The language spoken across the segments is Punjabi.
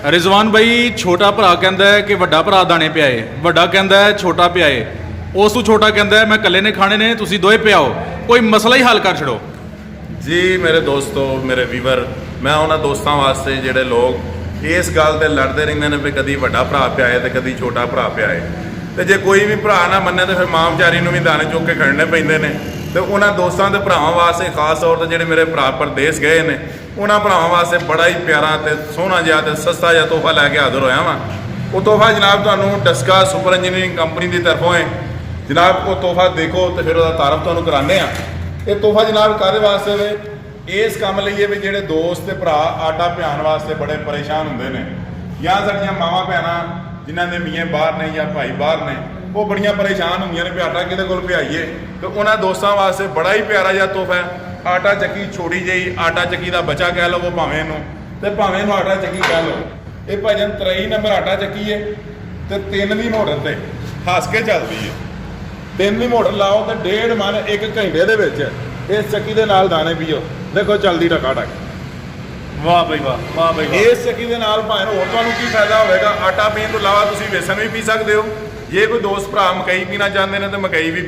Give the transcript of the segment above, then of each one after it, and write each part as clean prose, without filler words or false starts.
रिजवान भाई छोटा भरा कहता है कि वड्डा भरा दाने पियाए, वड्डा कहता है छोटा पियाए, उस तू छोटा कहता है मैं कल्ले ने खाने ने, तुसी दोए पियाओ, कोई मसला ही हल कर छड़ो। जी मेरे दोस्तों, मेरे व्यूवर, मैं उन्होंने दोस्तों वास्ते जेडे लोग इस गल ते लड़ते रहंदे ने भी कदी वड्डा भरा पियाए ते कदी छोटा भरा पियाए, ते जे कोई भी भरा ना मन्ने तो फिर मां विचारी नूं भी दाने चुक के खड़ने पैंदे ने। तो उन्होंने दोस्तों के भरावां वास्ते खास तौर पर जेडे मेरे भरा परदेस गए ने उन्होंने भरावां वास्ते बड़ा ही प्यारा ते सोहना जिहा ते सस्ता जिहा तोहफा लैके हाजिर होया वां। वो तोहफा जनाब तुहानूं डस्का सुपर इंजीनियरिंग कंपनी की तरफों है जनाब। वो तोहफा देखो तो फिर उसका तारफ तुहानूं कराने आ। ये तोहफा जनाब काहदे वास्ते वे, इस काम लिए भी जेडे दोस्त ते भरा आटा पिहाण वास्ते बड़े परेशान हुंदे ने, या साडियां मावां भैणां जिन्हां दे मियां बाहर ने या भाई बाहर ने, वो बड़ियां परेशान होंदियां ने भी आटा किहदे कोल पिहाईए। तो उन्हां दोस्तां वास्ते बड़ा ही प्यारा जिहा तोहफा है। आटा चक्की छोटी जी आटा चक्की का बच्चा कह लो, वो भावें नूं ते भावें नूं आटा चक्की कह लो। ये भाजन 23 नंबर आटा चक्की है तो 3 दी मोटर ते हस के चलती है। 3 दी मोटर लाओ तो 1.5 मन 1 घंटे दे विच इस चक्की दे नाल दाने पीओ, देखो चलदी टकाटक। वाह भाई वाह, वाह भाई वाह। इस चक्की दे नाल भावें होर तुहानूं की फायदा होवेगा, आटा पीण तो इलावा तुसीं बेसन भी पी सकते हो। जे कोई दोस्त भरा मकई पीना चाहते हैं तो मकई भी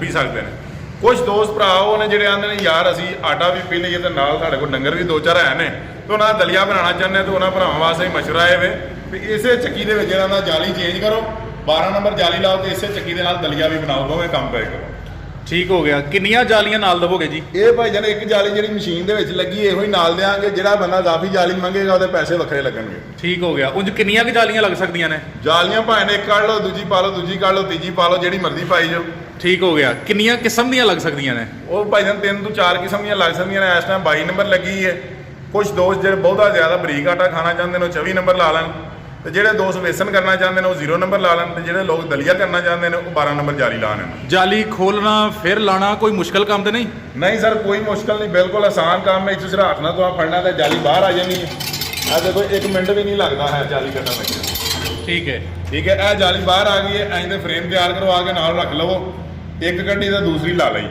पी सकते हैं। कुछ दोस्त भरा वो ने जिहड़े आंदे ने यार असीं आटा भी पी लईए तो नाल साडे कोल डंगर भी 2-4 है ने, तो उन्हां दा दलिया बनाना चाहते हैं। तो उन्हां भरावां वास्ते मशवरा है वे भी इसे चक्की दे विच इहनां दा जाली चेंज करो, 12 नंबर जाली लाओ तो इसे चक्की दे नाल दलिया भी बनाओ, दोवें काम करे करो। ठीक हो गया। किन्नियां जालियां नाल दवोगे जी? ये भाई जान एक जाली जी मशीन दे विच लगी इहो ही नाल देंगे, जिहड़ा बंदा काफ़ी जाली मंगेगा ਉਹਦੇ पैसे ਵੱਖਰੇ लगणगे। ठीक हो गया। उंज किन्नियां जालियां लग सकदियां ने? जालियां भावें एक काढ़ लो, दूजी पा लो, दूजी काढ़ लो, तीजी पा लो, जिहड़ी मर्जी पाई जाओ। ठीक हो गया। किन्नियां किस्म दियां लग सकदियां ने? ਉਹ ਭਾਈ ਜਾਨ 3 ਤੋਂ 4 किस्म ਦੀਆਂ ਲੱਗ ਸਕਦੀਆਂ ਨੇ। ਇਸ ਟਾਈਮ 22 ਨੰਬਰ ਲੱਗੀ ਹੈ। ਕੁਝ ਦੋਸਤ ਜਿਹੜੇ ਬਹੁਤਾ ਜ਼ਿਆਦਾ ਬਰੀਕ ਆਟਾ ਖਾਣਾ ਚਾਹੁੰਦੇ ਨੇ ਉਹ 24 ਨੰਬਰ ਲਾ ਲੈਣ, ਤੇ ਜਿਹੜੇ ਦੋਸਤ ਵੇਸਨ ਕਰਨਾ ਚਾਹੁੰਦੇ ਨੇ ਉਹ 0 ਨੰਬਰ ਲਾ ਲੈਣ, ਤੇ ਜਿਹੜੇ ਲੋਕ ਦਲੀਆ ਕਰਨਾ ਚਾਹੁੰਦੇ ਨੇ ਉਹ 12 ਨੰਬਰ ਜਾਲੀ ਲਾ ਲੈਣ। जाली खोलना फिर लाना कोई मुश्किल काम तो नहीं? नहीं सर, कोई मुश्किल नहीं, बिल्कुल आसान काम है। इस सिर्फ हथना तो फड़ना तो जाली बाहर आ जानी है। ਇਹ देखो 1 मिनट भी नहीं लगता है जाली कटन लगे। ठीक है, ठीक है। ਇਹ जाली बाहर आ गई है, ऐं तो फ्रेम तैयार करवा के नाल रख लवो, एक कड्डी तो दूसरी ला ली।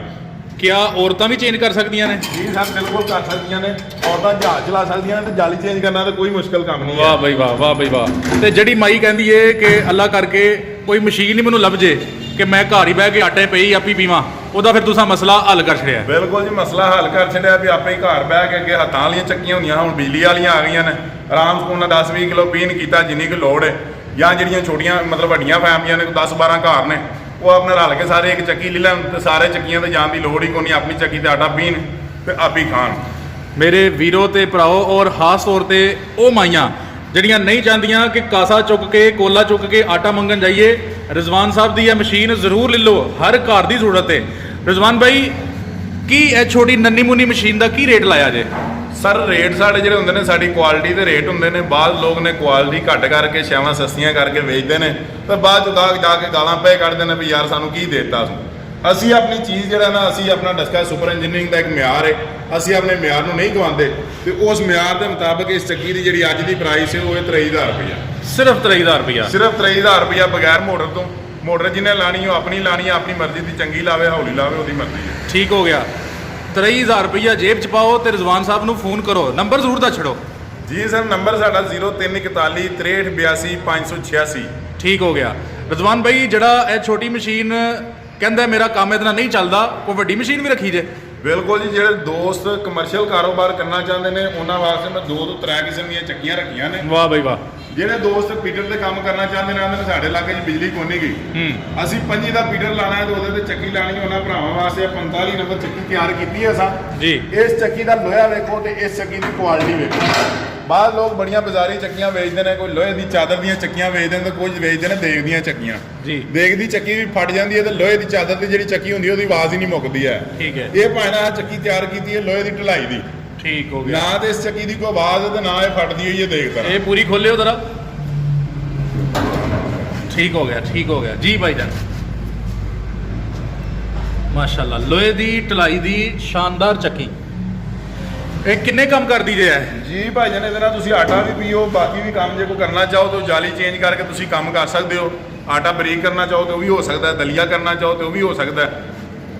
क्या औरतां भी चेंज कर सकदियां ने? जी सर बिल्कुल कर सकदियां ने, औरतां जहाज चला सकदियां ने, तो जाली चेंज करना तो कोई मुश्किल काम नहीं है। वाह भाई वाह, वाह भाई वाह। ते जिहड़ी माई कहंदी है कि अल्लाह करके कोई मशीन ही मैनूं लभ जे कि मैं घर ही बह के आटे पई आपी पीवां, ਉਹਦਾ ਫਿਰ ਤੁਸੀਂ ਮਸਲਾ ਹੱਲ ਕਰ ਛੜਿਆ? ਬਿਲਕੁਲ ਜੀ, ਮਸਲਾ ਹੱਲ ਕਰ ਛੜਿਆ ਵੀ ਆਪੇ ਹੀ ਘਰ ਬਹਿ ਕੇ ਅੱਗੇ ਹੱਥਾਂ ਵਾਲੀਆਂ ਚੱਕੀਆਂ ਹੁੰਦੀਆਂ ਹੁਣ ਬਿਜਲੀ ਵਾਲੀਆਂ ਆ ਗਈਆਂ ਨੇ। ਆਰਾਮ ਸਕੂਨ ਨਾਲ 10-20 ਕਿਲੋ ਪੀਣ ਕੀਤਾ ਜਿੰਨੀ ਕੁ ਲੋੜ ਹੈ, ਜਾਂ ਜਿਹੜੀਆਂ ਛੋਟੀਆਂ ਮਤਲਬ ਵੱਡੀਆਂ ਫੈਮਲੀਆਂ ਨੇ 10-12 ਘਰ ਨੇ, ਉਹ ਆਪਣੇ ਰਲ ਕੇ ਸਾਰੇ ਇੱਕ ਚੱਕੀ ਲੈ ਲੈਣ ਤੇ ਸਾਰੇ ਚੱਕੀਆਂ ਤੇ ਜਾਣ ਦੀ ਲੋੜ ਹੀ ਕੋਈ ਨਹੀਂ, ਆਪਣੀ ਚੱਕੀ ਤੇ ਆਟਾ ਪੀਣ ਤੇ ਆਪ ਹੀ ਖਾਣ। ਮੇਰੇ ਵੀਰੋ ਤੇ ਭਰਾਓ, ਔਰ ਖਾਸ ਤੌਰ ਤੇ ਉਹ ਮਾਈਆਂ ਜਿਹੜੀਆਂ ਨਹੀਂ ਚਾਹੁੰਦੀਆਂ ਕਿ ਕਾਸਾ ਚੁੱਕ ਕੇ ਕੋਲਾ ਚੁੱਕ ਕੇ ਆਟਾ ਮੰਗਣ ਜਾਈਏ, ਰਿਜ਼ਵਾਨ ਸਾਹਿਬ ਦੀ ਇਹ ਮਸ਼ੀਨ ਜ਼ਰੂਰ ਲੈ ਲਓ, ਹਰ ਘਰ ਦੀ ਜ਼ਰੂਰਤ ਹੈ। ਰਿਜ਼ਵਾਨ ਭਾਈ ਕੀ ਇਹ ਛੋਟੀ ਨੰਨੀ ਮੁੰਨੀ ਮਸ਼ੀਨ ਦਾ ਕੀ ਰੇਟ ਲਾਇਆ ਜੇ? ਸਰ ਰੇਟ ਸਾਡੇ ਜਿਹੜੇ ਹੁੰਦੇ ਨੇ ਸਾਡੀ ਕੁਆਲਿਟੀ ਦੇ ਰੇਟ ਹੁੰਦੇ ਨੇ। ਬਾਅਦ ਲੋਕ ਨੇ ਕੁਆਲਿਟੀ ਘੱਟ ਕਰਕੇ ਸ਼ੈਵਾਂ ਸਸਤੀਆਂ ਕਰਕੇ ਵੇਚਦੇ ਨੇ, ਤੇ ਬਾਅਦ ਚ ਗਾਹਕ ਜਾ ਕੇ ਗਾਲਾਂ ਪਏ ਕੱਢਦੇ ਨੇ ਵੀ ਯਾਰ ਸਾਨੂੰ ਕੀ ਦੇ ਦਿੱਤਾ ਤੂੰ। ਅਸੀਂ ਆਪਣੀ ਚੀਜ਼ ਜਿਹੜਾ ਨਾ, ਅਸੀਂ ਆਪਣਾ ਡਸਕਾ ਸੁਪਰ ਇੰਜੀਨੀਅਰਿੰਗ ਦਾ ਇੱਕ ਮਿਆਰ ਹੈ, ਅਸੀਂ ਆਪਣੇ ਮਿਆਰ ਨੂੰ ਨਹੀਂ ਗਵਾਉਂਦੇ, ਤੇ ਉਸ ਮਿਆਰ ਦੇ ਮੁਤਾਬਕ ਇਸ ਚੱਕੀ ਦੀ ਜਿਹੜੀ ਅੱਜ ਦੀ ਪ੍ਰਾਈਸ ਹੈ ਉਹ ਹੈ 23,000 ਰੁਪਇਆ। ਸਿਰਫ 23,000 ਰੁਪਇਆ? ਸਿਰਫ 23,000 ਰੁਪਇਆ ਬਗੈਰ ਮੋਟਰ ਤੋਂ। ਮੋਟਰ ਜਿਹਨੇ ਲਾਣੀ ਉਹ ਆਪਣੀ ਲਾਣੀ, ਆਪਣੀ ਮਰਜ਼ੀ ਦੀ, ਚੰਗੀ ਲਾਵੇ ਹੌਲੀ ਲਾਵੇ ਉਹਦੀ ਮਰਜ਼ੀ ਹੈ। ਠੀਕ ਹੋ ਗਿਆ। 23,000 ਰੁਪਇਆ ਜੇਬ ਚ ਪਾਓ ਤੇ ਰਿਜ਼ਵਾਨ ਸਾਹਿਬ ਨੂੰ ਫੋਨ ਕਰੋ। ਨੰਬਰ ਜ਼ਰੂਰ ਦੱਸ ਛੜੋ। ਜੀ ਸਰ ਨੰਬਰ ਸਾਡਾ 0341 6382 586। ਠੀਕ ਹੋ ਗਿਆ। ਰਿਜ਼ਵਾਨ ਭਾਈ ਜਿਹੜਾ ਇਹ ਛੋਟੀ ਮਸ਼ੀਨ ਕਹਿੰਦਾ ਮੇਰਾ ਕੰਮ ਇਹਦੇ ਨਾਲ ਨਹੀਂ ਚੱਲਦਾ, ਕੋਈ ਵੱਡੀ ਮਸ਼ੀਨ ਵੀ ਰੱਖੀ ਜੇ? ਬਿਲਕੁਲ ਜੀ, ਜਿਹੜੇ ਦੋਸਤ ਕਮਰਸ਼ੀਅਲ ਕਾਰੋਬਾਰ ਕਰਨਾ ਚਾਹੁੰਦੇ ਨੇ ਉਹਨਾਂ ਵਾਸਤੇ ਮੈਂ 2 ਤੋਂ 3 ਕਿਸਮ ਦੀਆਂ ਚੱਕੀਆਂ ਰੱਖੀਆਂ ਨੇ। ਵਾਹ ਬਈ ਵਾਹ। ਜਿਹੜੇ ਦੋਸਤ ਫੀਡਰ ਤੇ ਕੰਮ ਕਰਨਾ ਚਾਹੁੰਦੇ ਨੇ, ਆਂਦੇ ਨੇ ਸਾਡੇ ਇਲਾਕੇ 'ਚ ਬਿਜਲੀ ਕੋਈ ਨਹੀਂ ਗਈ, ਅਸੀਂ 5 ਦਾ ਫੀਡਰ ਲਾਣਾ ਹੈ ਤੇ ਉਹਦੇ ਤੇ ਚੱਕੀ ਲਾਣੀ, ਉਹਨਾਂ ਭਰਾਵਾਂ ਵਾਸਤੇ 45 ਨੰਬਰ ਚੱਕੀ ਤਿਆਰ ਕੀਤੀ ਹੈ ਅਸਾਂ ਜੀ। ਇਸ ਚੱਕੀ ਦਾ ਲੋਹਾ ਵੇਖੋ ਤੇ ਇਸ ਚੱਕੀ ਦੀ ਕੁਆਲਿਟੀ ਵੇਖੋ। ਬਾਹਰ ਲੋਕ ਬੜੀਆਂ ਬਾਜ਼ਾਰੀ ਚੱਕੀਆਂ ਵੇਚਦੇ ਨੇ, ਕੋਈ ਲੋਹੇ ਦੀ ਚਾਦਰ ਦੀਆਂ ਚੱਕੀਆਂ ਵੇਚਦੇ ਨੇ, ਤੇ ਕੁਝ ਵੇਚਦੇ ਨੇ ਦੇਗ ਦੀਆਂ ਚੱਕੀਆਂ। ਜੀ। ਦੇਗ ਦੀ ਚੱਕੀ ਵੀ ਫਟ ਜਾਂਦੀ ਹੈ ਤੇ ਲੋਹੇ ਦੀ ਚਾਦਰ ਦੀ ਜਿਹੜੀ ਚੱਕੀ ਹੁੰਦੀ ਹੈ ਉਹਦੀ ਆਵਾਜ਼ ਹੀ ਨਹੀਂ ਮੁੱਕਦੀ ਹੈ। ਠੀਕ ਹੈ। ਇਹ ਭਾਣਾ ਚੱਕੀ ਤਿਆਰ ਕੀਤੀ ਹੈ ਲੋਹੇ ਦੀ ਢਲਾਈ ਦੀ। ਠੀਕ ਹੋ ਗਿਆ। ਨਾ ਤੇ ਇਸ ਚੱਕੀ ਦੀ ਕੋਈ ਆਵਾਜ਼ ਤੇ ਨਾ ਇਹ ਫਟਦੀ ਹੋਈ ਹੈ ਦੇਖ ਤਰ੍ਹਾਂ। ਇਹ ਪੂਰੀ ਖੋਲਿਓ ਜ਼ਰਾ। ठीक हो गया, ठीक हो गया जी भाईजान, माशाल्लाह। लोहे दी ढलाई दी शानदार चक्की, ਇਹ ਕਿੰਨੇ ਕੰਮ ਕਰਦੀ ਜੇ ਹੈ ਜੀ ਭਾਈਜਾਨ। ਇਹਦੇ ਨਾਲ ਤੁਸੀਂ ਆਟਾ ਵੀ ਪੀਓ, ਬਾਕੀ ਵੀ ਕੰਮ ਜੇ ਕੋਈ ਕਰਨਾ ਚਾਹੋ ਤਾਂ ਜਾਲੀ ਚੇਂਜ ਕਰਕੇ ਤੁਸੀਂ ਕੰਮ ਕਰ ਸਕਦੇ ਹੋ। ਆਟਾ ਬਰੀਕ ਕਰਨਾ ਚਾਹੋ ਤਾਂ ਉਹ ਵੀ ਹੋ ਸਕਦਾ ਹੈ, ਦਲੀਆ ਕਰਨਾ ਚਾਹੋ ਤਾਂ ਉਹ ਵੀ ਹੋ ਸਕਦਾ ਹੈ।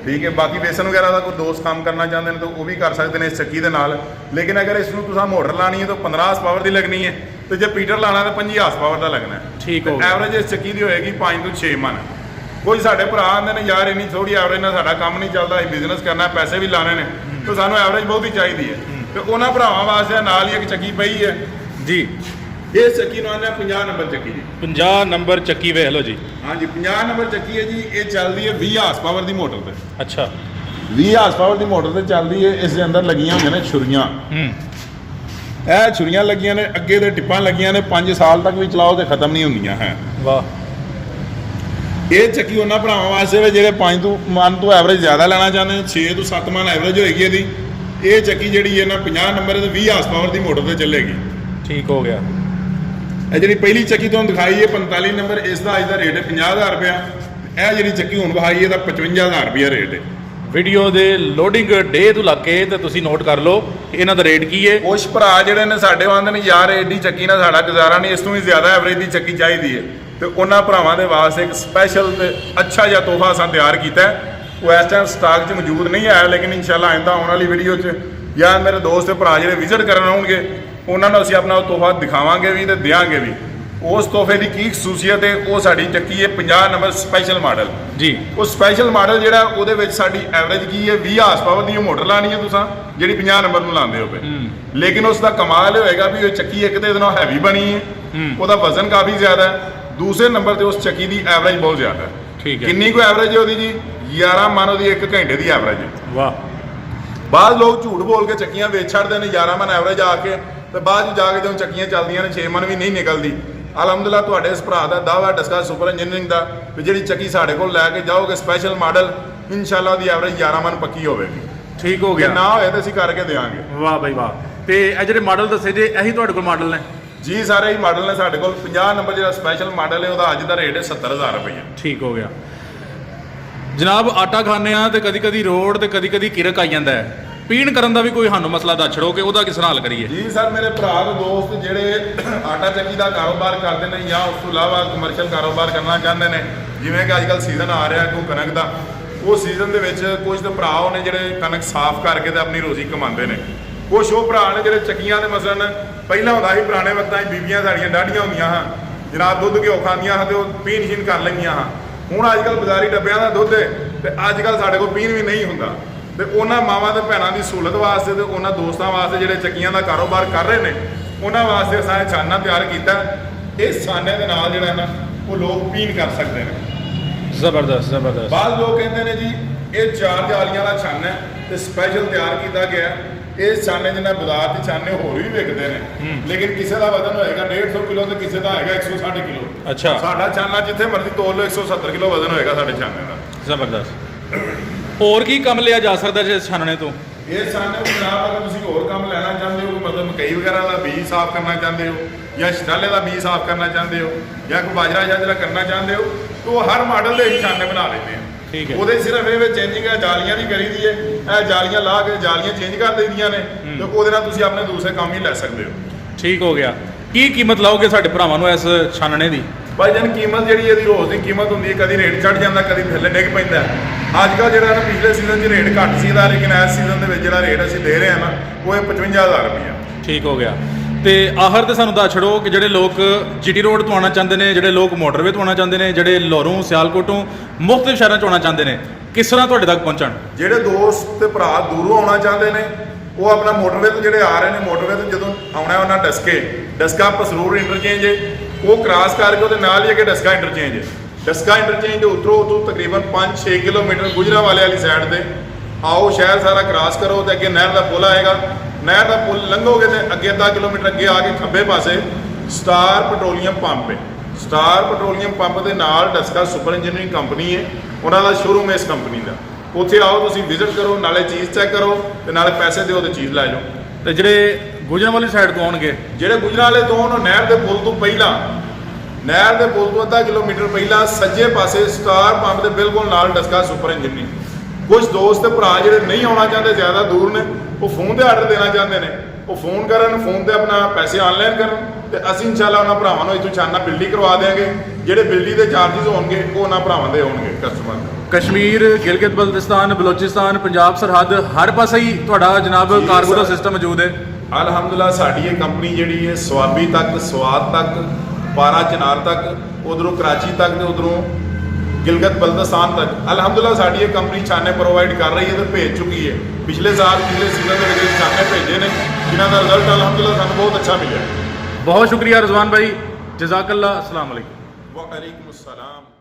ठीक है। बाकी बेसन वगैरह का कोई दोस्त काम करना चाहते हैं तो वो भी कर सकते हैं इस चक्की के नाल। लेकिन अगर इसमें तुम मोटर लानी है तो 15 पावर की लगनी है, ਤੇ ਜੇ ਪੀਟਰ ਲਾਣਾ ਤੇ 25 ਹਾਰਸ ਪਾਵਰ ਦਾ ਲੱਗਣਾ ਠੀਕ ਹੋ ਗਿਆ। ਐਵਰੇਜ ਇਸ ਚੱਕੀ ਦੀ ਹੋਏਗੀ 5 ਤੋਂ 6 ਮਣ। ਕੋਈ ਸਾਡੇ ਭਰਾ ਆਉਂਦੇ ਨੇ ਯਾਰ ਇੰਨੀ ਥੋੜੀ ਐਵਰੇਜ ਨਾਲ ਸਾਡਾ ਕੰਮ ਨਹੀਂ ਚੱਲਦਾ, ਅਸੀਂ ਬਿਜ਼ਨਸ ਕਰਨਾ, ਪੈਸੇ ਵੀ ਲਾਣੇ ਨੇ, ਤੇ ਸਾਨੂੰ ਐਵਰੇਜ ਬਹੁਤ ਹੀ ਚਾਹੀਦੀ ਹੈ। ਤੇ ਉਹਨਾਂ ਭਰਾਵਾਂ ਵਾਸਤੇ ਨਾਲ ਹੀ ਇੱਕ ਚੱਕੀ ਪਈ ਹੈ ਜੀ। ਇਸ ਚੱਕੀ ਨੂੰ ਆਉਂਦੇ 50 ਨੰਬਰ ਚੱਕੀ ਜੀ। 50 ਨੰਬਰ ਚੱਕੀ ਵੇਖ ਲਓ ਜੀ। ਹਾਂਜੀ 50 ਨੰਬਰ ਚੱਕੀ ਹੈ ਜੀ। ਇਹ ਚੱਲਦੀ ਹੈ 20 ਹਾਰਸ ਪਾਵਰ ਦੀ ਮੋਟਰ ਤੇ। ਅੱਛਾ 20 ਹਾਰਸ ਪਾਵਰ ਦੀ ਮੋਟਰ ਤੇ ਚੱਲਦੀ ਹੈ। ਇਸ ਦੇ ਅੰਦਰ ਲੱਗੀਆਂ ਹੋਈਆਂ ਨੇ ਛੁਰੀਆਂ। ਇਹ ਛੁਰੀਆਂ ਲੱਗੀਆਂ ਨੇ, ਅੱਗੇ ਦੇ ਟਿੱਪਾਂ ਲੱਗੀਆਂ ਨੇ, 5 ਸਾਲ ਤੱਕ ਵੀ ਚਲਾਓ ਤੇ ਖਤਮ ਨਹੀਂ ਹੁੰਦੀਆਂ ਹੈ। ਵਾਹ। ਇਹ ਚੱਕੀ ਉਹਨਾਂ ਭਰਾਵਾਂ ਵਾਸਤੇ ਵੇ ਜਿਹੜੇ 5 ਤੋਂ ਮਨ ਤੋਂ ਐਵਰੇਜ ਜ਼ਿਆਦਾ ਲੈਣਾ ਚਾਹੁੰਦੇ ਨੇ, 6 ਤੋਂ 7 ਮਨ ਐਵਰੇਜ ਹੋਏਗੀ ਇਹਦੀ। ਇਹ ਚੱਕੀ ਜਿਹੜੀ ਹੈ ਨਾ 50 ਨੰਬਰ ਤੇ 20 ਹਾਰਸ ਪਾਵਰ ਦੀ ਮੋਟਰ ਤੇ ਚੱਲੇਗੀ। ਠੀਕ ਹੋ ਗਿਆ। ਇਹ ਜਿਹੜੀ ਪਹਿਲੀ ਚੱਕੀ ਤੁਹਾਨੂੰ ਦਿਖਾਈ ਹੈ 45 ਨੰਬਰ, ਇਸ ਦਾ ਅੱਜ ਦਾ ਰੇਟ ਹੈ 50,000 ਰੁਪਇਆ। ਇਹ ਜਿਹੜੀ ਚੱਕੀ ਹੁਣ ਵਿਖਾਈ ਇਹਦਾ 55,000 ਰੁਪਇਆ ਰੇਟ ਹੈ। ਵੀਡੀਓ ਦੇ ਲੋਡਿੰਗ ਡੇ ਤੋਂ ਲੱਗ ਕੇ ਤੇ ਤੁਸੀਂ ਨੋਟ ਕਰ ਲਓ ਇਹਨਾਂ ਦਾ ਰੇਟ ਕੀ ਹੈ। ਕੁਛ ਭਰਾ ਜਿਹੜੇ ਨੇ ਸਾਡੇ ਆਉਂਦੇ ਨੇ ਯਾਰ ਐਡੀ ਚੱਕੀ ਨਾਲ ਸਾਡਾ ਗੁਜ਼ਾਰਾ ਨਹੀਂ, ਇਸ ਤੋਂ ਵੀ ਜ਼ਿਆਦਾ ਐਵਰੇਜ ਦੀ ਚੱਕੀ ਚਾਹੀਦੀ ਹੈ, ਤੇ ਉਹਨਾਂ ਭਰਾਵਾਂ ਦੇ ਵਾਸਤੇ ਇੱਕ ਸਪੈਸ਼ਲ ਤੇ ਅੱਛਾ ਜਿਹਾ ਤੋਹਫਾ ਅਸਾਂ ਤਿਆਰ ਕੀਤਾ ਹੈ। ਉਹ ਇਸ ਟਾਈਮ ਸਟਾਕ 'ਚ ਮੌਜੂਦ ਨਹੀਂ ਆਇਆ, ਲੇਕਿਨ ਇਨਸ਼ਾਅੱਲਾ ਆਇੰਦਾ ਆਉਣ ਵਾਲੀ ਵੀਡੀਓ 'ਚ ਜਾਂ ਮੇਰੇ ਦੋਸਤ ਤੇ ਭਰਾ ਜਿਹੜੇ ਵਿਜ਼ਿਟ ਕਰਨ ਆਉਣਗੇ ਉਹਨਾਂ ਨੂੰ ਅਸੀਂ ਆਪਣਾ ਉਹ ਤੋਹਫਾ ਦਿਖਾਵਾਂਗੇ ਵੀ ਤੇ ਦਿਆਂਗੇ ਵੀ। ਉਸ ਤੋਹਫੇ ਦੀ ਕੀ ਖਸੂਸੀਅਤ ਹੈ, ਉਹ ਸਾਡੀ ਚੱਕੀ ਹੈ 50 ਨੰਬਰ ਸਪੈਸ਼ਲ ਮਾਡਲ ਜੀ। ਉਹ ਸਪੈਸ਼ਲ ਮਾਡਲ ਜਿਹੜਾ ਉਹਦੇ ਵਿੱਚ ਸਾਡੀ ਐਵਰੇਜ ਕੀ ਹੈ 20 ਹਾਰਸ ਪਾਵਰ ਦੀ ਮੋਟਰ ਲਾਣੀ ਹੈ ਤੁਸੀਂ ਜਿਹੜੀ 50 ਨੰਬਰ ਨੂੰ ਲਾਉਂਦੇ ਹੋ ਪਏ। ਲੇਕਿਨ ਉਸ ਦਾ ਕਮਾਲ ਹੋਏਗਾ ਵੀ ਉਹ ਚੱਕੀ ਇੱਕ ਤੇ ਇਹਦੇ ਨਾਲ ਹੈਵੀ ਬਣੀ ਹੈ, ਉਹਦਾ ਵਜ਼ਨ ਕਾਫੀ ਜ਼ਿਆਦਾ ਹੈ। ਦੂਸਰੇ ਨੰਬਰ ਤੇ ਉਸ ਚੱਕੀ ਦੀ ਐਵਰੇਜ ਬਹੁਤ ਜ਼ਿਆਦਾ ਹੈ। ਠੀਕ ਹੈ। ਕਿੰਨੀ ਕੁ ਐਵਰੇਜ ਹੈ ਉਹਦੀ ਜੀ? 11 ਮਨ ਉਹਦੀ 1 ਘੰਟੇ ਦੀ ਐਵਰੇਜ ਹੈ। ਵਾਹ। ਬਾਅਦ ਲੋਕ ਝੂਠ ਬੋਲ ਕੇ ਚੱਕੀਆਂ ਵੇਚ ਛੱਡਦੇ ਨੇ 11 ਮਨ ਐਵਰੇਜ ਆ ਕੇ, ਤੇ ਬਾਅਦ ਚ ਜਾ ਕੇ ਜਦੋਂ ਚੱਕੀਆਂ ਚੱਲਦੀਆਂ ਨੇ 6 ਮਨ ਵੀ ਨਹੀਂ ਨਿਕਲਦੀ। ਅਲਹਮਦੁਲਿਲਾ ਤੁਹਾਡੇ ਇਸ ਭਰਾ ਦਾ ਦਾਅਵਾ ਡਸਕਾ ਸੁਪਰ ਇੰਜੀਨੀਅਰਿੰਗ ਦਾ ਵੀ ਜਿਹੜੀ ਚੱਕੀ ਸਾਡੇ ਕੋਲ ਲੈ ਕੇ ਜਾਓਗੇ ਸਪੈਸ਼ਲ ਮਾਡਲ, ਇਨਸ਼ਾਅੱਲਾ ਉਹਦੀ ਐਵਰੇਜ 11 ਮਨ ਪੱਕੀ ਹੋਵੇਗੀ। ਠੀਕ ਹੋ ਜੇ ਗਿਆ। ਨਾ ਹੋਏ ਤਾਂ ਅਸੀਂ ਕਰਕੇ ਦੇਵਾਂਗੇ। ਵਾਹ ਬਈ ਵਾਹ। ਤੇ ਇਹ ਜਿਹੜੇ ਮਾਡਲ ਦੱਸੇ ਜੇ ਇਹੀ ਤੁਹਾਡੇ ਕੋਲ ਮਾਡਲ ਨੇ? ਜੀ ਸਾਰੇ ਹੀ ਮਾਡਲ ਨੇ ਸਾਡੇ ਕੋਲ। 50 ਨੰਬਰ ਜਿਹੜਾ ਸਪੈਸ਼ਲ ਮਾਡਲ ਹੈ ਉਹਦਾ ਅੱਜ ਦਾ ਰੇਟ ਹੈ 70,000 ਰੁਪਏ। ਠੀਕ ਹੋ ਗਿਆ ਜਨਾਬ। ਆਟਾ ਖਾਂਦੇ ਆ ਤੇ ਕਦੀ ਕਦੀ ਰੋਡ ਤੇ ਕਦੀ ਕਦੀ ਕਿਰਕ ਆਈ ਜਾਂਦਾ ਹੈ, ਪੀਣ ਕਰਨ ਦਾ ਵੀ ਕੋਈ ਸਾਨੂੰ ਮਸਲਾ ਦੱਸ ਛੜੋ ਕਿ ਉਹਦਾ ਕਿਸ ਤਰ੍ਹਾਂ ਹੱਲ ਕਰੀਏ। ਜੀ ਸਰ, ਮੇਰੇ ਭਰਾ ਤੇ ਦੋਸਤ ਜਿਹੜੇ ਆਟਾ ਚੱਕੀ ਦਾ ਕਾਰੋਬਾਰ ਕਰਦੇ ਨੇ ਜਾਂ ਉਸ ਤੋਂ ਇਲਾਵਾ ਕਮਰਸ਼ੀਅਲ ਕਾਰੋਬਾਰ ਕਰਨਾ ਚਾਹੁੰਦੇ ਨੇ, ਜਿਵੇਂ ਕਿ ਅੱਜ ਕੱਲ੍ਹ ਸੀਜ਼ਨ ਆ ਰਿਹਾ ਕੋਈ ਕਣਕ ਦਾ, ਉਹ ਸੀਜ਼ਨ ਦੇ ਵਿੱਚ ਕੁਝ ਤਾਂ ਭਰਾ ਨੇ ਜਿਹੜੇ ਕਣਕ ਸਾਫ਼ ਕਰਕੇ ਤੇ ਆਪਣੀ ਰੋਜ਼ੀ ਕਮਾਉਂਦੇ ਨੇ। ਕੁਛ ਉਹ ਭਰਾ ਨੇ ਜਿਹੜੇ ਚੱਕੀਆਂ ਦੇ ਮਸਲਨ ਪਹਿਲਾਂ ਹੁੰਦਾ ਸੀ ਪੁਰਾਣੇ ਵਕਤਾਂ 'ਚ ਬੀਬੀਆਂ ਸਾਡੀਆਂ ਡਾਢੀਆਂ ਹੁੰਦੀਆਂ ਹਾਂ ਜਨਾਬ, ਦੁੱਧ ਘਿਓ ਖਾਂਦੀਆਂ ਹਾਂ ਤੇ ਉਹ ਪੀਣ ਸ਼ੀਨ ਕਰ ਲੈਂਦੀਆਂ ਹਾਂ। ਹੁਣ ਅੱਜ ਕੱਲ੍ਹ ਬਾਜ਼ਾਰੀ ਡੱਬਿਆਂ ਦਾ ਦੁੱਧ ਹੈ ਤੇ ਅੱਜ ਕੱਲ੍ਹ ਸਾਡੇ ਕੋਲ ਪੀਣ ਵੀ ਨਹੀਂ ਹੁੰਦਾ। ਤੇ ਉਹਨਾਂ ਮਾਵਾਂ ਤੇ ਭੈਣਾਂ ਦੀ ਸਹੂਲਤ ਵਾਸਤੇ ਤੇ ਉਹਨਾਂ ਦੋਸਤਾਂ ਵਾਸਤੇ ਜਿਹੜੇ ਚੱਕੀਆਂ ਦਾ ਕਾਰੋਬਾਰ ਕਰ ਰਹੇ ਨੇ ਉਹਨਾਂ ਵਾਸਤੇ ਅਸਾਂ ਇਹ ਛਾਨਾ ਤਿਆਰ ਕੀਤਾ। ਇਸ ਛਾਨੇ ਦੇ ਨਾਲ ਜਿਹੜਾ ਨਾ ਉਹ ਲੋਕ ਪੀਣ ਕਰ ਸਕਦੇ ਨੇ। ਜ਼ਬਰਦਸਤ ਜ਼ਬਰਦਸਤ। ਬਾਅਦ ਲੋਕ ਕਹਿੰਦੇ ਨੇ ਜੀ ਇਹ 4 ਜਾਲੀਆਂ ਦਾ ਛਾਨਾ ਹੈ ਤੇ ਸਪੈਸ਼ਲ ਤਿਆਰ ਕੀਤਾ ਗਿਆ। ਇਸ ਛਾਨੇ ਜਿੰਨਾ ਬਾਜ਼ਾਰ 'ਚ ਛਾਨੇ ਹੋਰ ਵੀ ਵਿਕਦੇ ਨੇ, ਲੇਕਿਨ ਕਿਸੇ ਦਾ ਵਜ਼ਨ ਹੋਏਗਾ 150 ਕਿਲੋ ਤੇ ਕਿਸੇ ਦਾ ਹੈਗਾ 160 ਕਿਲੋ। ਅੱਛਾ। ਸਾਡਾ ਛਾਨਾ ਜਿੱਥੇ ਮਰਜ਼ੀ ਤੋਲ ਲਓ 170 ਕਿਲੋ ਵਜ਼ਨ ਹੋਏਗਾ ਸਾਡੇ ਛਾਨੇ ਦਾ। ਜ਼ਬਰਦਸਤ। ਹੋਰ ਕੀ ਕੰਮ ਲਿਆ ਜਾ ਸਕਦਾ ਜੇ ਛਾਨਣੇ ਤੋਂ? ਇਹ ਛਾਨੇ ਨੂੰ ਜਨਾਬ ਅਗਰ ਤੁਸੀਂ ਹੋਰ ਕੰਮ ਲੈਣਾ ਚਾਹੁੰਦੇ ਹੋ, ਮਤਲਬ ਮਕਈ ਵਗੈਰਾ ਦਾ ਬੀਜ ਸਾਫ਼ ਕਰਨਾ ਚਾਹੁੰਦੇ ਹੋ ਜਾਂ ਸ਼ਟਾਲੇ ਦਾ ਬੀਜ ਸਾਫ਼ ਕਰਨਾ ਚਾਹੁੰਦੇ ਹੋ ਜਾਂ ਕੋਈ ਬਾਜਰਾ ਜਿਹੜਾ ਕਰਨਾ ਚਾਹੁੰਦੇ ਹੋ, ਤਾਂ ਉਹ ਹਰ ਮਾਡਲ ਦੇ ਹੀ ਛਾਨੇ ਬਣਾ ਲੈਂਦੇ ਆ। ਠੀਕ ਹੈ। ਉਹਦੇ ਸਿਰਫ ਇਹ ਵਿੱਚ ਚੇਂਜਿੰਗ ਹੈ ਜਾਲੀਆਂ ਦੀ ਕਰੀਦੀ ਹੈ। ਇਹ ਜਾਲੀਆਂ ਲਾ ਕੇ ਜਾਲੀਆਂ ਚੇਂਜ ਕਰ ਦਈਦੀਆਂ ਨੇ ਤੇ ਉਹਦੇ ਨਾਲ ਤੁਸੀਂ ਆਪਣੇ ਦੂਸਰੇ ਕੰਮ ਹੀ ਲੈ ਸਕਦੇ ਹੋ। ਠੀਕ ਹੋ ਗਿਆ। ਕੀ ਕੀਮਤ ਲਾਓਗੇ ਸਾਡੇ ਭਰਾਵਾਂ ਨੂੰ ਇਸ ਛਾਨਣੇ ਦੀ? ਭਾਈ ਜਾਨ ਕੀਮਤ ਜਿਹੜੀ ਇਹਦੀ ਰੋਜ਼ ਦੀ ਕੀਮਤ ਹੁੰਦੀ ਹੈ, ਕਦੀ ਰੇਟ ਚੜ ਜਾਂਦਾ ਕਦੀ ਥੱਲੇ ਡਿੱਗ ਪੈਂਦਾ। ਅੱਜ ਕੱਲ੍ਹ ਜਿਹੜਾ ਨਾ ਪਿਛਲੇ ਸੀਜ਼ਨ 'ਚ ਰੇਟ ਘੱਟ ਸੀ ਇਹਦਾ, ਲੇਕਿਨ ਇਸ ਸੀਜ਼ਨ ਦੇ ਵਿੱਚ ਜਿਹੜਾ ਰੇਟ ਅਸੀਂ ਦੇ ਰਹੇ ਹਾਂ ਨਾ ਉਹ ਹੈ 55,000 ਰੁਪਇਆ। ਠੀਕ ਹੋ ਗਿਆ। ਤੇ ਆਖਰ ਤੇ ਸਾਨੂੰ ਦੱਸ ਛੜੋ ਕਿ ਜਿਹੜੇ ਲੋਕ ਜੀਟੀ ਰੋਡ ਤੋਂ ਆਉਣਾ ਚਾਹੁੰਦੇ ਨੇ, ਜਿਹੜੇ ਲੋਕ ਮੋਟਰਵੇ ਤੋਂ ਆਉਣਾ ਚਾਹੁੰਦੇ ਨੇ, ਜਿਹੜੇ ਲਾਹੌਰੋਂ ਸਿਆਲਕੋਟੋਂ ਮੁਖਤਲਿਫ ਸ਼ਹਿਰਾਂ 'ਚ ਆਉਣਾ ਚਾਹੁੰਦੇ ਨੇ, ਕਿਸ ਤਰ੍ਹਾਂ ਤੁਹਾਡੇ ਤੱਕ ਪਹੁੰਚਣ? ਜਿਹੜੇ ਦੋਸਤ ਤੇ ਭਰਾ ਦੂਰੋਂ ਆਉਣਾ ਚਾਹੁੰਦੇ ਨੇ ਉਹ ਆਪਣਾ ਮੋਟਰਵੇ ਤੋਂ ਜਿਹੜੇ ਆ ਰਹੇ ਨੇ, ਮੋਟਰਵੇ ਤੋਂ ਜਦੋਂ ਆਉਣਾ ਉਹਨਾਂ ਡਸਕਾ ਪਸਰੂਰ ਇੰਟਰਚੇਂਜ ਹੈ ਉਹ ਕ੍ਰਾਸ ਕਰਕੇ ਉਹਦੇ ਨਾਲ ਹੀ ਅੱਗੇ ਡਸਕਾ ਇੰਟਰਚੇਂਜ ਹੈ। ਡਸਕਾ ਇੰਟਰਚੇਂਜ ਦੇ ਉੱਤੋਂ ਤਕਰੀਬਨ 5-6 ਕਿਲੋਮੀਟਰ ਗੁਜਰਾਂਵਾਲੇ ਵਾਲੀ ਸਾਈਡ ਤੇ ਆਓ, ਸ਼ਹਿਰ ਸਾਰਾ ਕ੍ਰਾਸ ਕਰੋ ਤੇ ਅੱਗੇ ਨਹਿਰ ਦਾ ਪੁਲ ਆਏਗਾ। ਨਹਿਰ ਦਾ ਪੁਲ ਲੰਘੋਗੇ ਤੇ ਅੱਗੇ ਅੱਧਾ ਕਿਲੋਮੀਟਰ ਅੱਗੇ ਆ ਕੇ ਖੱਬੇ ਪਾਸੇ ਸਟਾਰ ਪੈਟਰੋਲੀਅਮ ਪੰਪ ਹੈ। ਸਟਾਰ ਪੈਟਰੋਲੀਅਮ ਪੰਪ ਦੇ ਨਾਲ ਡਸਕਾ ਸੁਪਰ ਇੰਜੀਨੀਅਰਿੰਗ ਕੰਪਨੀ ਹੈ, ਉਹਨਾਂ ਦਾ ਸ਼ੋਰੂਮ ਹੈ ਇਸ ਕੰਪਨੀ ਦਾ। ਉੱਥੇ ਆਓ, ਤੁਸੀਂ ਵਿਜ਼ਿਟ ਕਰੋ, ਨਾਲੇ ਚੀਜ਼ ਚੈੱਕ ਕਰੋ ਤੇ ਨਾਲੇ ਪੈਸੇ ਦਿਓ ਤੇ ਚੀਜ਼ ਲੈ ਜਾਓ। ਤੇ ਜਿਹੜੇ ਗੁਜਰਾਂਵਾਲੀ ਸਾਈਡ ਤੋਂ ਆਉਣਗੇ, ਜਿਹੜੇ ਗੁਜਰਾਂਵਾਲੇ ਤੋਂ ਉਹ ਨਹਿਰ ਦੇ ਪੁਲ ਤੋਂ ਪਹਿਲਾਂ, ਨਹਿਰ ਦੇ ਪੁਲ ਤੋਂ ਅੱਧਾ ਕਿਲੋਮੀਟਰ ਪਹਿਲਾਂ ਸੱਜੇ ਪਾਸੇ ਸਟਾਰ ਪੰਪ ਦੇ ਬਿਲਕੁਲ ਨਾਲ ਡਸਕਾ ਸੁਪਰ ਇੰਜੀਨੀਅਰਿੰਗ। ਕੁਝ ਦੋਸਤ ਭਰਾ ਜਿਹੜੇ ਨਹੀਂ ਆਉਣਾ ਚਾਹੁੰਦੇ, ਜ਼ਿਆਦਾ ਦੂਰ ਨੇ, ਉਹ ਫੋਨ ਤੇ ਆਰਡਰ ਦੇਣਾ ਚਾਹੁੰਦੇ ਨੇ, ਉਹ ਫੋਨ ਕਰਨ, ਫੋਨ ਤੇ ਆਪਣਾ ਪੈਸੇ ਆਨਲਾਈਨ ਕਰਨ ਤੇ ਅਸੀਂ ਇਨਸ਼ਾਅੱਲਾ ਉਹਨਾਂ ਭਰਾਵਾਂ ਨੂੰ ਇੱਥੋਂ ਛਾਨਾ ਬਿਜਲੀ ਕਰਵਾ ਦੇਵਾਂਗੇ। ਜਿਹੜੇ ਬਿਜਲੀ ਦੇ ਚਾਰजेस ਹੋਣਗੇ ਉਹ ਉਹਨਾਂ ਭਰਾਵਾਂ ਦੇ ਹੋਣਗੇ ਕਸਟਮਰ ਦੇ। ਕਸ਼ਮੀਰ, ਗਿਲਗਿਤ ਬਲਤਿਸਤਾਨ, ਬਲੋਚਿਸਤਾਨ, ਪੰਜਾਬ ਸਰਹੱਦ ਹਰ ਪਾਸੇ ਹੀ ਤੁਹਾਡਾ ਜਨਾਬ ਕਾਰਗੋ ਦਾ ਸਿਸਟਮ ਮੌਜੂਦ ਹੈ। ਅਲਹਮਦੁਲਿਲਾ ਸਾਡੀ ਇਹ ਕੰਪਨੀ ਜਿਹੜੀ ਹੈ ਸਵਾਬੀ ਤੱਕ, ਸਵਾਦ ਤੱਕ, ਪਾਰਾ ਚਨਾਰ ਤੱਕ, ਉਧਰੋਂ ਕਰਾਚੀ ਤੱਕ ਤੇ ਉਧਰੋਂ ਗਿਲਗਤ ਬਲਤਿਸਤਾਨ ਤੱਕ ਅਲਹਮਦੁਲਿਲਾ ਸਾਡੀ ਇਹ ਕੰਪਨੀ ਛਾਨੇ ਪ੍ਰੋਵਾਈਡ ਕਰ ਰਹੀ ਹੈ ਤੇ ਭੇਜ ਚੁੱਕੀ ਹੈ। ਪਿਛਲੇ ਸਾਲ ਪਿਛਲੇ ਸੀਜ਼ਨ ਦੇ ਵਿੱਚ ਛਾਨੇ ਭੇਜੇ ਨੇ, ਜਿਨ੍ਹਾਂ ਦਾ ਰਿਜ਼ਲਟ ਅਲਹਮਦੁਲਿਲਾ ਸਾਨੂੰ ਬਹੁਤ ਅੱਛਾ ਮਿਲਿਆ। ਬਹੁਤ ਸ਼ੁਕਰੀਆ ਰਿਜ਼ਵਾਨ ਭਾਈ, ਜਜ਼ਾਕੱਲਾ, ਅਸਲਾਮ ਅਲੈਕੁਮ। ਵਾਲੇਕੁਮ अस्सलाम।